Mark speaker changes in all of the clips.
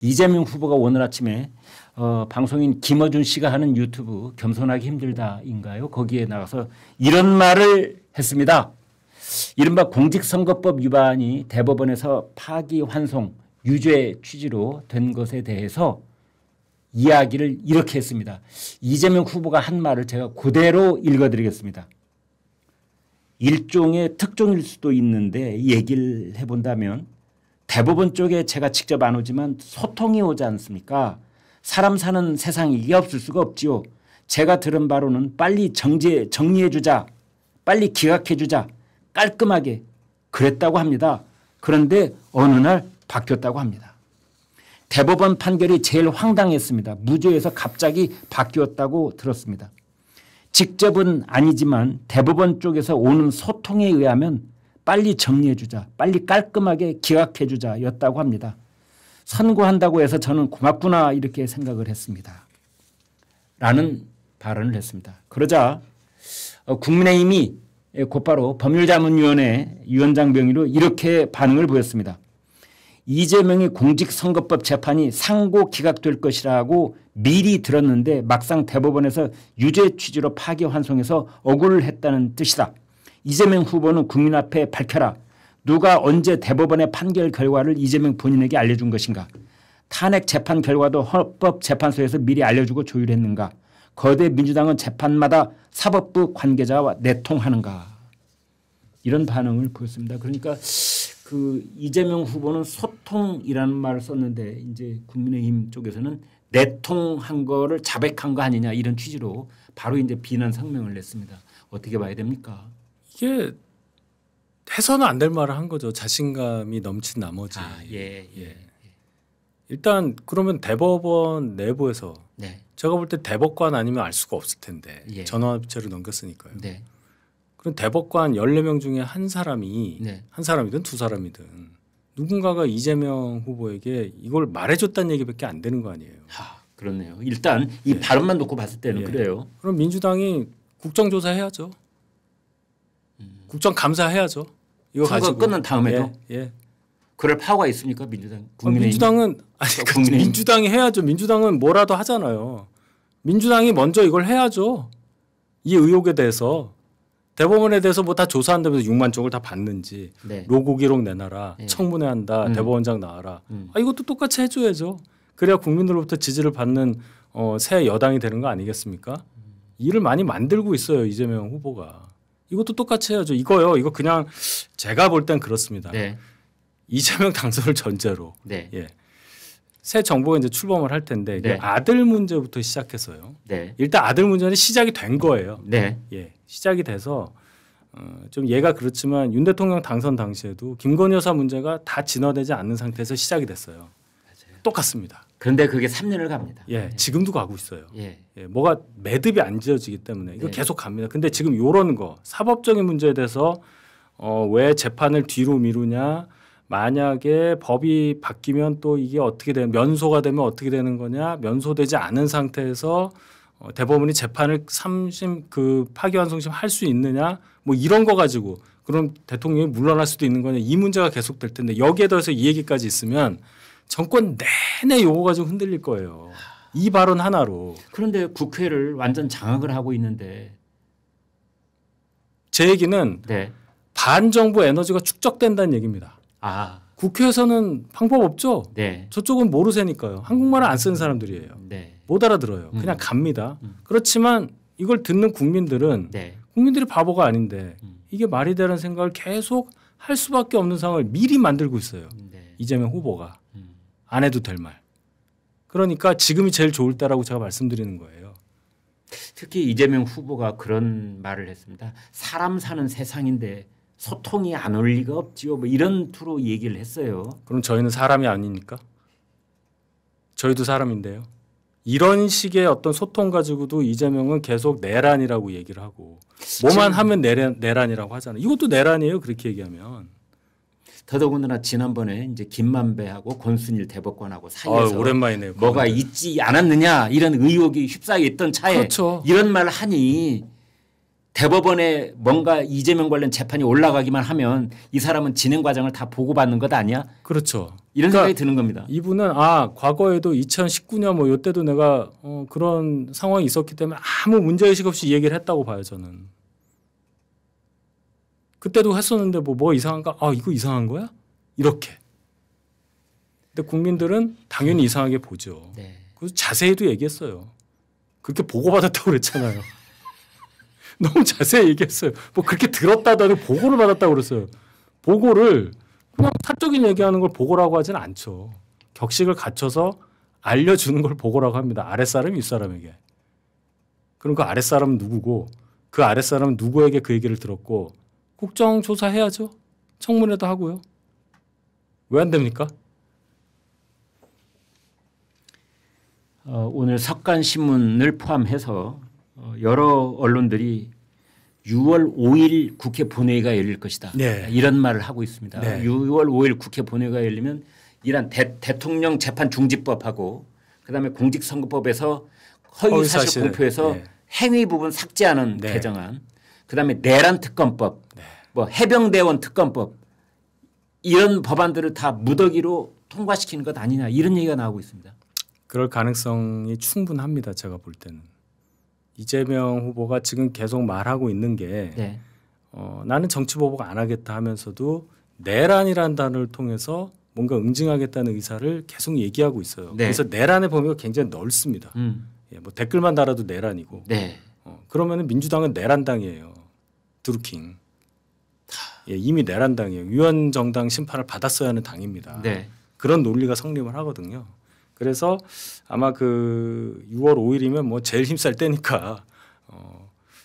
Speaker 1: 이재명 후보가 오늘 아침에 방송인 김어준 씨가 하는 유튜브 겸손하기 힘들다인가요? 거기에 나가서 이런 말을 했습니다. 이른바 공직선거법 위반이 대법원에서 파기환송 유죄 취지로 된 것에 대해서 이야기를 이렇게 했습니다. 이재명 후보가 한 말을 제가 그대로 읽어드리겠습니다. 일종의 특종일 수도 있는데 얘기를 해본다면 대법원 쪽에 제가 직접 안 오지만 소통이 오지 않습니까? 사람 사는 세상이 이게 없을 수가 없지요. 제가 들은 바로는 빨리 정리해 주자. 빨리 기각해 주자. 깔끔하게 그랬다고 합니다. 그런데 어느 날 바뀌었다고 합니다. 대법원 판결이 제일 황당했습니다. 무죄에서 갑자기 바뀌었다고 들었습니다. 직접은 아니지만 대법원 쪽에서 오는 소통에 의하면 빨리 정리해 주자. 빨리 깔끔하게 기각해 주자 였다고 합니다. 선고한다고 해서 저는 고맙구나 이렇게 생각을 했습니다. 라는 발언을 했습니다. 그러자 국민의힘이 곧바로 법률자문위원회 위원장 명의로 이렇게 반응을 보였습니다. 이재명의 공직선거법 재판이 상고 기각될 것이라고 미리 들었는데 막상 대법원에서 유죄 취지로 파기환송해서 억울을 했다는 뜻이다. 이재명 후보는 국민 앞에 밝혀라. 누가 언제 대법원의 판결 결과를 이재명 본인에게 알려준 것인가. 탄핵 재판 결과도 헌법재판소에서 미리 알려주고 조율했는가. 거대 민주당은 재판마다 사법부 관계자와 내통하는가. 이런 반응을 보였습니다. 그러니까 그 이재명 후보는 소통이라는 말을 썼는데 이제 국민의힘 쪽에서는 내통한 거를 자백한 거 아니냐 이런 취지로 바로 이제 비난 성명을 냈습니다. 어떻게 봐야 됩니까?
Speaker 2: 이게 해서는 안 될 말을 한 거죠. 자신감이 넘친 나머지.
Speaker 1: 예.
Speaker 2: 일단 그러면 대법원 내부에서
Speaker 1: 네.
Speaker 2: 제가 볼 때 대법관 아니면 알 수가 없을 텐데
Speaker 1: 예.
Speaker 2: 전원합의체를 넘겼으니까요.
Speaker 1: 네.
Speaker 2: 그럼 대법관 14명 중에 한 사람이
Speaker 1: 네.
Speaker 2: 한 사람이든 두 사람이든 누군가가 이재명 후보에게 이걸 말해줬다는 얘기밖에 안 되는 거 아니에요.
Speaker 1: 그렇네요. 일단 이 발언만 놓고 봤을 때는 그래요.
Speaker 2: 그럼 민주당이 국정조사 해야죠. 국정감사해야죠. 이거 가지고
Speaker 1: 끝난 다음에도
Speaker 2: 예.
Speaker 1: 그럴 파워가 있습니까 민주당?
Speaker 2: 민주당은 민주당이 해야죠. 민주당은 뭐라도 하잖아요. 민주당이 먼저 이걸 해야죠. 이 의혹에 대해서 대법원에 대해서 뭐 다 조사한다면서 6만 쪽을 다 봤는지 로고 기록 내놔라. 청문회 한다. 대법원장 나와라. 이것도 똑같이 해줘야죠. 그래야 국민들로부터 지지를 받는 새 여당이 되는 거 아니겠습니까? 일을 많이 만들고 있어요. 이재명 후보가. 이것도 똑같이 해야죠. 이거요. 이거 그냥 제가 볼 땐 그렇습니다.
Speaker 1: 네.
Speaker 2: 이재명 당선을 전제로
Speaker 1: 네.
Speaker 2: 새 정부가 이제 출범을 할 텐데
Speaker 1: 네.
Speaker 2: 아들 문제부터 시작해서요.
Speaker 1: 네.
Speaker 2: 일단 아들 문제는 시작이 된 거예요.
Speaker 1: 네.
Speaker 2: 시작이 돼서 좀 얘가 그렇지만 윤 대통령 당선 당시에도 김건희 여사 문제가 다 진화되지 않는 상태에서 시작이 됐어요.
Speaker 1: 맞아요.
Speaker 2: 똑같습니다.
Speaker 1: 그런데 그게 3년을 갑니다.
Speaker 2: 지금도 가고 있어요.
Speaker 1: 예.
Speaker 2: 뭐가 매듭이 안 지어지기 때문에 이거 계속 갑니다. 근데 지금 이런 거 사법적인 문제에 대해서 왜 재판을 뒤로 미루냐. 만약에 법이 바뀌면 또 이게 어떻게 되면 면소가 되면 어떻게 되는 거냐. 면소되지 않은 상태에서 대법원이 재판을 3심 파기환송심 할 수 있느냐. 뭐 이런 거 가지고 그럼 대통령이 물러날 수도 있는 거냐. 이 문제가 계속될 텐데 여기에 더해서 이 얘기까지 있으면 정권 내내 요거 가지고 흔들릴 거예요. 이 발언 하나로.
Speaker 1: 그런데 국회를 완전 장악을 하고 있는데
Speaker 2: 제 얘기는 반정부 에너지가 축적된다는 얘기입니다. 국회에서는 방법 없죠. 저쪽은 모르세니까요. 한국말을 안 쓰는 사람들이에요. 못 알아들어요. 그냥 갑니다. 그렇지만 이걸 듣는 국민들은 국민들이 바보가 아닌데 이게 말이 되는 생각을 계속 할 수밖에 없는 상황을 미리 만들고 있어요. 이재명 후보가. 안 해도 될 말. 그러니까 지금이 제일 좋을 때라고 제가 말씀드리는 거예요.
Speaker 1: 특히 이재명 후보가 그런 말을 했습니다. 사람 사는 세상인데 소통이 안 올 리가 없지요. 뭐 이런 투로 얘기를 했어요.
Speaker 2: 그럼 저희는 사람이 아니니까? 저희도 사람인데요. 이런 식의 어떤 소통 가지고도 이재명은 계속 내란이라고 얘기를 하고 뭐만 하면 내란이라고 하잖아요. 이것도 내란이에요. 그렇게 얘기하면.
Speaker 1: 더더군다나 지난번에 이제 김만배하고 권순일 대법관하고 사이에서
Speaker 2: 오랜만이네요.
Speaker 1: 뭐가 있지 않았느냐 이런 의혹이 휩싸여 있던 차에 이런 말을 하니 대법원에 뭔가 이재명 관련 재판이 올라가기만 하면 이 사람은 진행 과정을 다 보고받는 것 아니야?
Speaker 2: 그렇죠.
Speaker 1: 이런 생각이 드는 겁니다.
Speaker 2: 이분은 과거에도 2019년 뭐 이때도 내가 그런 상황이 있었기 때문에 아무 문제의식 없이 이 얘기를 했다고 봐요. 저는. 그때도 했었는데 뭐가 이상한가? 이거 이상한 거야? 이렇게. 근데 국민들은 당연히 이상하게 보죠.
Speaker 1: 네.
Speaker 2: 그래서 자세히도 얘기했어요. 그렇게 보고받았다고 그랬잖아요. 너무 자세히 얘기했어요. 뭐 그렇게 들었다더니 보고를 받았다고 그랬어요. 보고를 그냥 사적인 얘기하는 걸 보고라고 하진 않죠. 격식을 갖춰서 알려주는 걸 보고라고 합니다. 아랫사람이 윗사람에게. 그럼 그 아랫사람은 누구고 그 아랫사람은 누구에게 그 얘기를 들었고 국정조사해야죠. 청문회도 하고요. 왜 안 됩니까?
Speaker 1: 오늘 석간신문을 포함해서 여러 언론들이 6월 5일 국회 본회의가 열릴 것이다.
Speaker 2: 네.
Speaker 1: 이런 말을 하고 있습니다.
Speaker 2: 네.
Speaker 1: 6월 5일 국회 본회의가 열리면 이란 대통령 재판 중지법하고 그다음에 공직선거법에서 허위사실 공표에서
Speaker 2: 네.
Speaker 1: 행위 부분 삭제하는
Speaker 2: 네.
Speaker 1: 개정안, 그다음에 내란 특검법,
Speaker 2: 네.
Speaker 1: 뭐 해병대원 특검법 이런 법안들을 다 무더기로 통과시키는 것 아니냐 이런 얘기가 나오고 있습니다.
Speaker 2: 그럴 가능성이 충분합니다. 제가 볼 때는. 이재명 후보가 지금 계속 말하고 있는 게
Speaker 1: 네.
Speaker 2: 나는 정치 보복 안 하겠다 하면서도 내란이라는 단어를 통해서 뭔가 응징하겠다는 의사를 계속 얘기하고 있어요.
Speaker 1: 네.
Speaker 2: 그래서 내란의 범위가 굉장히 넓습니다. 예, 뭐 댓글만 달아도 내란이고.
Speaker 1: 네.
Speaker 2: 그러면은 민주당은 내란당이에요. 드루킹. 예, 이미 내란당이에요. 위원정당 심판을 받았어야 하는 당입니다.
Speaker 1: 네.
Speaker 2: 그런 논리가 성립을 하거든요. 그래서 아마 그 6월 5일이면 뭐 제일 힘쌀 때니까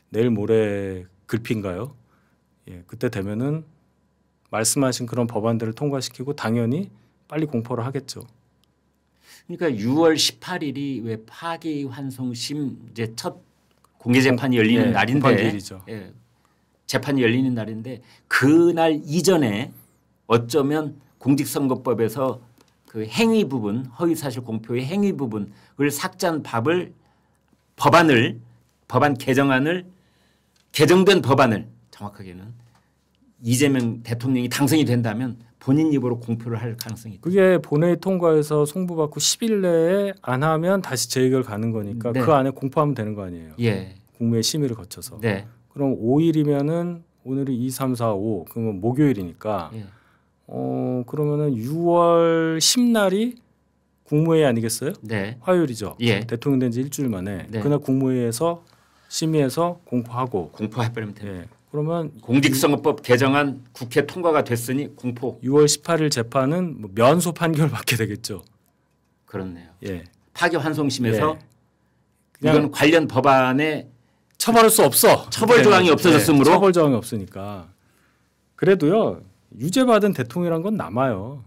Speaker 2: 내일 모레 글피인가요? 예, 그때 되면은 말씀하신 그런 법안들을 통과시키고 당연히 빨리 공포를 하겠죠.
Speaker 1: 그러니까 6월 18일이 왜 파기환송심 이제 첫 공개 재판이 열리는
Speaker 2: 예,
Speaker 1: 날인데
Speaker 2: 공판기일이죠.
Speaker 1: 예, 재판이 열리는 날인데 그날 이전에 어쩌면 공직선거법에서 그 행위 부분 허위사실 공표의 행위 부분을 삭제한 법안 개정된 법안을 정확하게는 이재명 대통령이 당선이 된다면 본인 입으로 공표를 할 가능성이 있다.
Speaker 2: 그게 본회의 통과해서 송부받고 10일 내에 안 하면 다시 재의결 가는 거니까
Speaker 1: 네.
Speaker 2: 그 안에 공포하면 되는 거 아니에요.
Speaker 1: 예.
Speaker 2: 국무회 심의를 거쳐서.
Speaker 1: 네.
Speaker 2: 그럼 5일이면은 오늘이 2, 3, 4, 5 그러면 목요일이니까
Speaker 1: 예.
Speaker 2: 그러면은 6월 10날이 국무회의 아니겠어요?
Speaker 1: 네.
Speaker 2: 화요일이죠.
Speaker 1: 예.
Speaker 2: 대통령 된 지 일주일 만에
Speaker 1: 네.
Speaker 2: 그날 국무회의에서 심의해서 공포하고
Speaker 1: 공포해버리면 됩니다.
Speaker 2: 예. 그러면
Speaker 1: 공직선거법 개정안 국회 통과가 됐으니 공포.
Speaker 2: 6월 18일 재판은 뭐 면소 판결 받게 되겠죠.
Speaker 1: 그렇네요.
Speaker 2: 예.
Speaker 1: 파기환송심에서
Speaker 2: 그냥
Speaker 1: 이건 관련 법안에
Speaker 2: 처벌할 수 없어.
Speaker 1: 처벌 조항이 없어졌으므로?
Speaker 2: 처벌 조항이 없으니까. 그래도요. 유죄받은 대통령이란 건 남아요.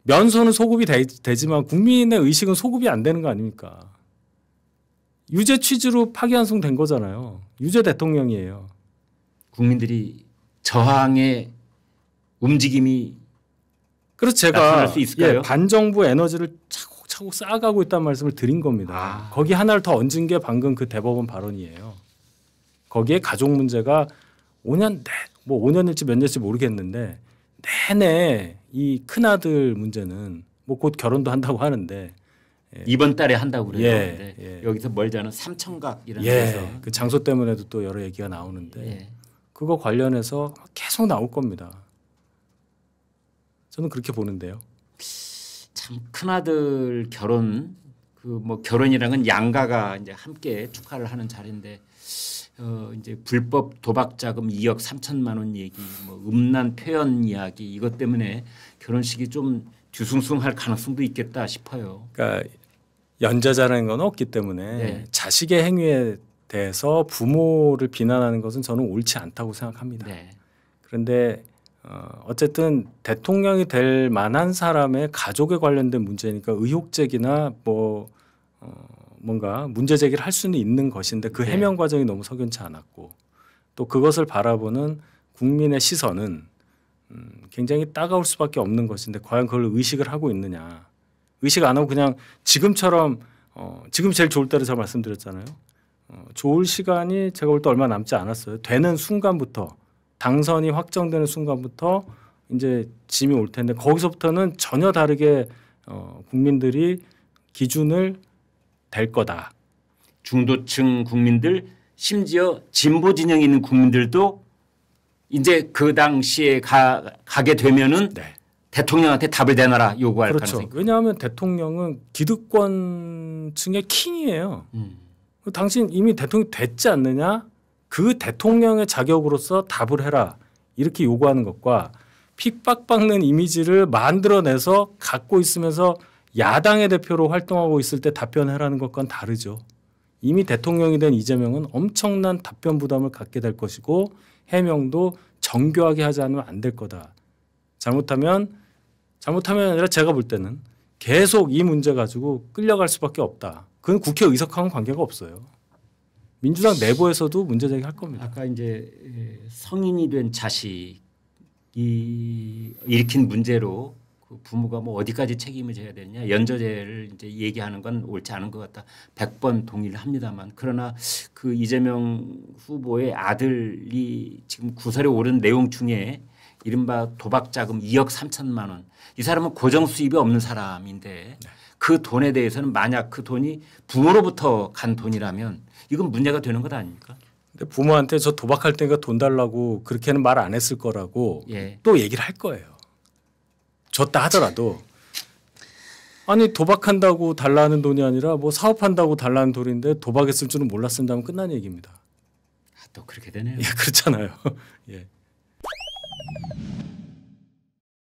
Speaker 2: 면소는 소급이 되지만 국민의 의식은 소급이 안 되는 거 아닙니까? 유죄 취지로 파기환송된 거잖아요. 유죄 대통령이에요.
Speaker 1: 국민들이 저항의 움직임이
Speaker 2: 그래서 제가
Speaker 1: 나타날 수 있을까요?
Speaker 2: 반정부 에너지를 차곡차곡 쌓아가고 있다는 말씀을 드린 겁니다. 거기 하나를 더 얹은 게 방금 그 대법원 발언이에요. 거기에 가족 문제가 5년일지 몇 년일지 모르겠는데 내내 이 큰아들 문제는 뭐 곧 결혼도 한다고 하는데
Speaker 1: 이번 달에 한다고 그래요.
Speaker 2: 예,
Speaker 1: 네.
Speaker 2: 예.
Speaker 1: 여기서 멀지 않은 삼청각 이런 데서
Speaker 2: 그 장소 때문에도 또 여러 얘기가 나오는데
Speaker 1: 예.
Speaker 2: 그거 관련해서 계속 나올 겁니다. 저는 그렇게 보는데요.
Speaker 1: 참 큰아들 결혼 그 뭐 결혼이랑은 양가가 이제 함께 축하를 하는 자리인데 이제 불법 도박 자금 2억 3천만 원 얘기, 뭐 음란 표현 이야기 이것 때문에 결혼식이 좀 뒤숭숭할 가능성도 있겠다 싶어요.
Speaker 2: 그러니까 연좌자라는 건 없기 때문에
Speaker 1: 네.
Speaker 2: 자식의 행위에 대해서 부모를 비난하는 것은 저는 옳지 않다고 생각합니다.
Speaker 1: 네.
Speaker 2: 그런데 어쨌든 대통령이 될 만한 사람의 가족에 관련된 문제니까 의혹 제기나 뭔가 문제 제기를 할 수는 있는 것인데 그
Speaker 1: 네.
Speaker 2: 해명 과정이 너무 석연치 않았고 또 그것을 바라보는 국민의 시선은 굉장히 따가울 수밖에 없는 것인데 과연 그걸 의식을 하고 있느냐. 의식 안 하고 그냥 지금처럼 지금 제일 좋을 때를 제가 말씀드렸잖아요. 좋을 시간이 제가 볼 때 얼마 남지 않았어요. 되는 순간부터 당선이 확정되는 순간부터 이제 짐이 올 텐데 거기서부터는 전혀 다르게 국민들이 기준을 댈 거다.
Speaker 1: 중도층 국민들 심지어 진보 진영에 있는 국민들도 이제 그 당시에 가게 되면은
Speaker 2: 네.
Speaker 1: 대통령한테 답을 내놔라 요구할
Speaker 2: 그렇죠.
Speaker 1: 가능성이.
Speaker 2: 왜냐하면 대통령은 기득권층의 킹이에요. 당신 이미 대통령 됐지 않느냐? 그 대통령의 자격으로서 답을 해라. 이렇게 요구하는 것과 핍박받는 이미지를 만들어내서 갖고 있으면서 야당의 대표로 활동하고 있을 때 답변해라는 것과는 다르죠. 이미 대통령이 된 이재명은 엄청난 답변 부담을 갖게 될 것이고 해명도 정교하게 하지 않으면 안 될 거다. 잘못하면 아니라 제가 볼 때는 계속 이 문제 가지고 끌려갈 수밖에 없다. 그건 국회 의석하고는 관계가 없어요. 민주당 내부에서도 문제 제기할 겁니다.
Speaker 1: 아까 이제 성인이 된 자식이 일으킨 문제로 그 부모가 뭐 어디까지 책임을 져야 되느냐 연좌제를 이제 얘기하는 건 옳지 않은 것 같다. 100번 동의를 합니다만 그러나 그 이재명 후보의 아들이 지금 구설에 오른 내용 중에 이른바 도박 자금 2억 3천만 원. 이 사람은 고정 수입이 없는 사람인데 그 돈에 대해서는 만약 그 돈이 부모로부터 간 돈이라면 이건 문제가 되는 것 아닙니까?
Speaker 2: 근데 부모한테 저 도박할 테니까 돈 달라고 그렇게는 말 안 했을 거라고 또 얘기를 할 거예요. 줬다 하더라도 아니 도박한다고 달라는 돈이 아니라 뭐 사업한다고 달라는 돈인데 도박했을 줄은 몰랐습니다면 끝난 얘기입니다.
Speaker 1: 또 그렇게 되네요.
Speaker 2: 예, 그렇잖아요. 예.